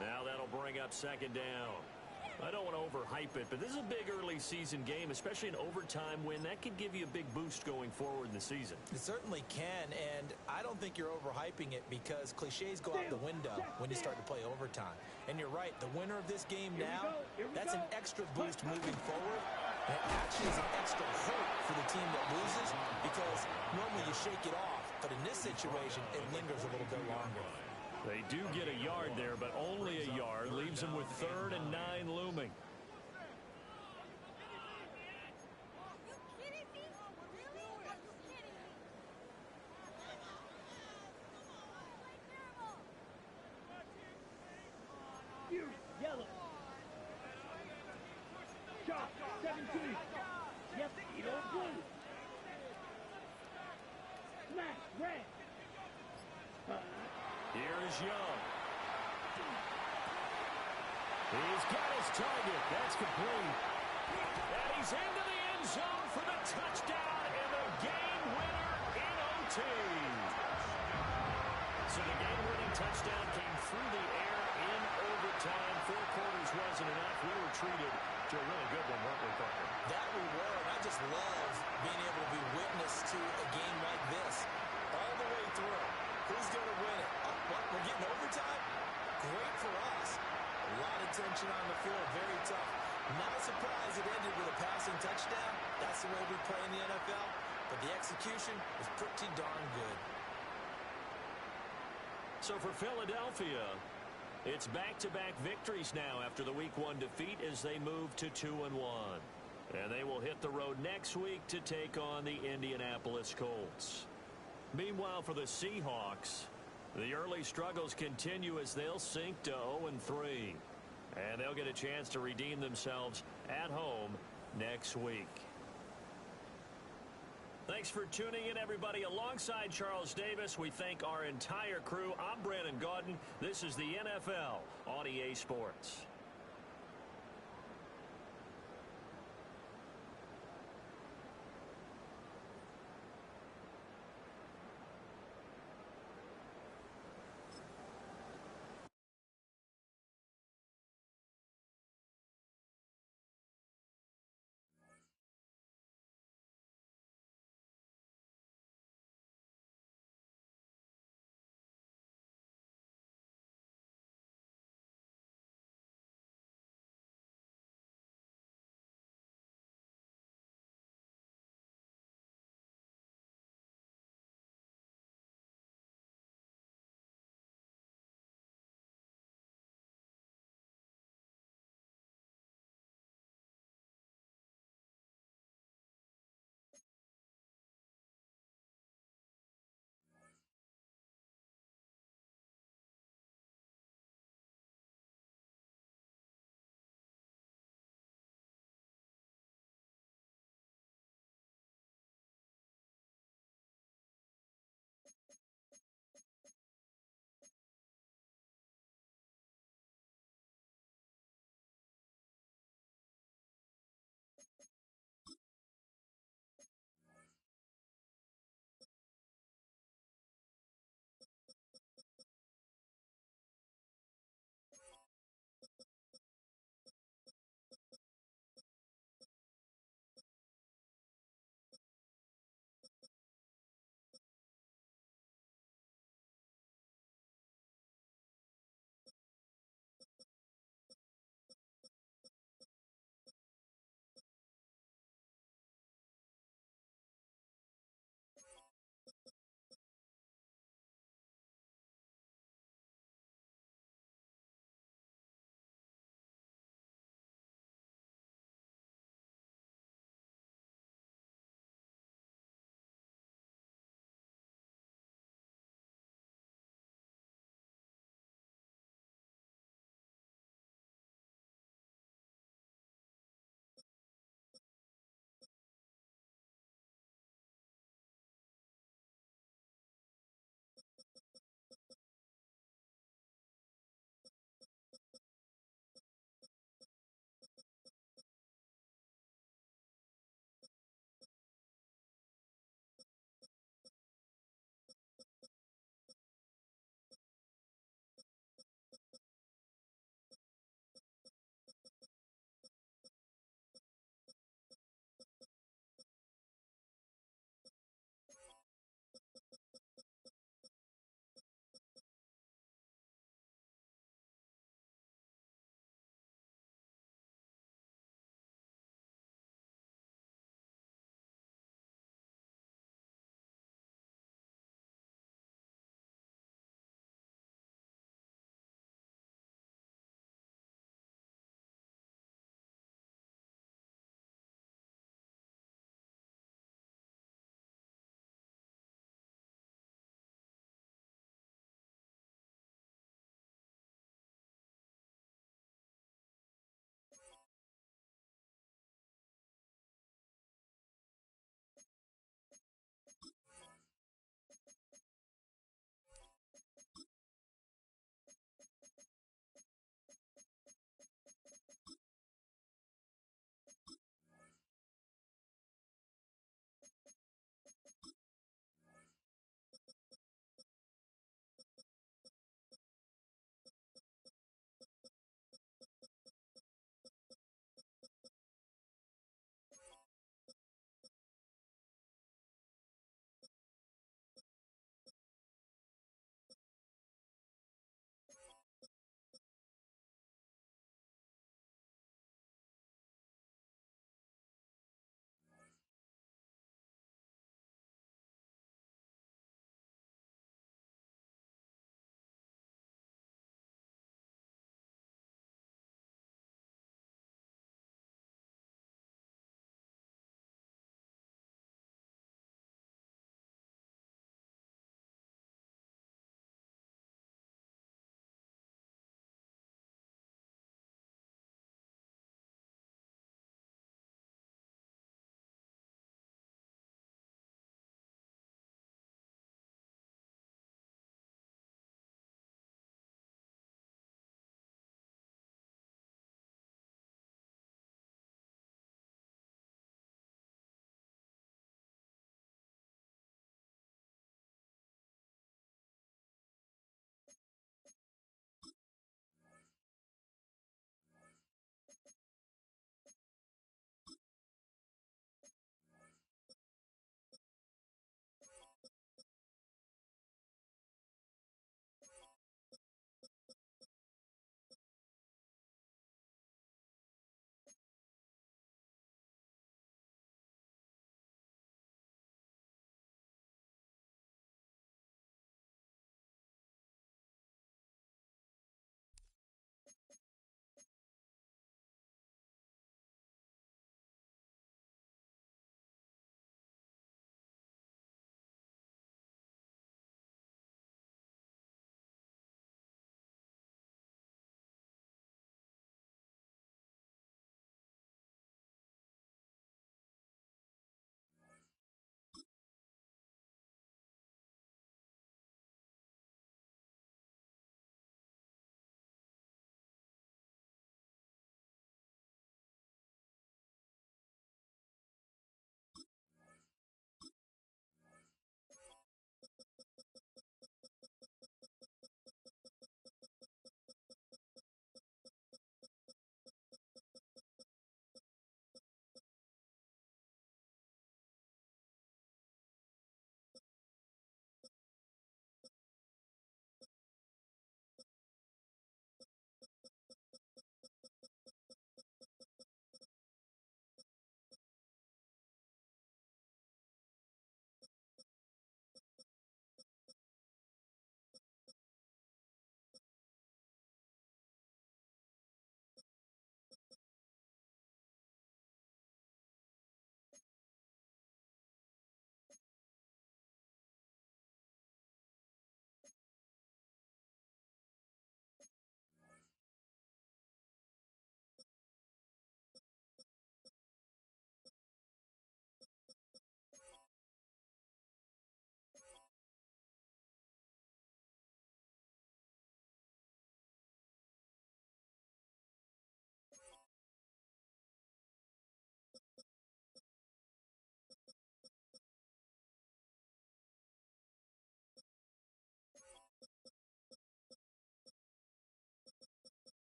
S5: Now that'll bring up second down. I don't want to overhype it, but this is a big early season game, especially an overtime win. That could give you a big boost going forward in the season.
S3: It certainly can, and I don't think you're overhyping it because cliches go out the window when you start to play overtime. And you're right, the winner of this game now, that's an extra boost moving forward. And it actually is an extra hurt for the team that loses because normally you shake it off, but in this situation, it lingers a little bit longer.
S5: They do get a yard there, but only a yard. Leaves them with 3rd and 9 looming.
S4: Yellow. Shot, 17. Yep, yellow blue. Smash, red.
S5: Here's Young. He's got his target. That's complete. And he's into the end zone for the touchdown and the game winner in OT. So the game-winning touchdown came through the air in overtime. 4 quarters wasn't enough. We were treated to a really good one, weren't we, Parker?
S3: That we were, and I just love being able to be witness to a game like this all the way through. Who's going to win it? What, we're getting overtime? Great for us. A lot of tension on the field, very tough. Not surprised it ended with a passing touchdown. That's the way we play in the NFL. But the execution was pretty darn good.
S5: So for Philadelphia, it's back-to-back victories now after the Week 1 defeat as they move to 2-1. And they will hit the road next week to take on the Indianapolis Colts. Meanwhile, for the Seahawks, the early struggles continue as they'll sink to 0-3. And they'll get a chance to redeem themselves at home next week. Thanks for tuning in, everybody. Alongside Charles Davis, we thank our entire crew. I'm Brandon Gaudin. This is the NFL on EA Sports.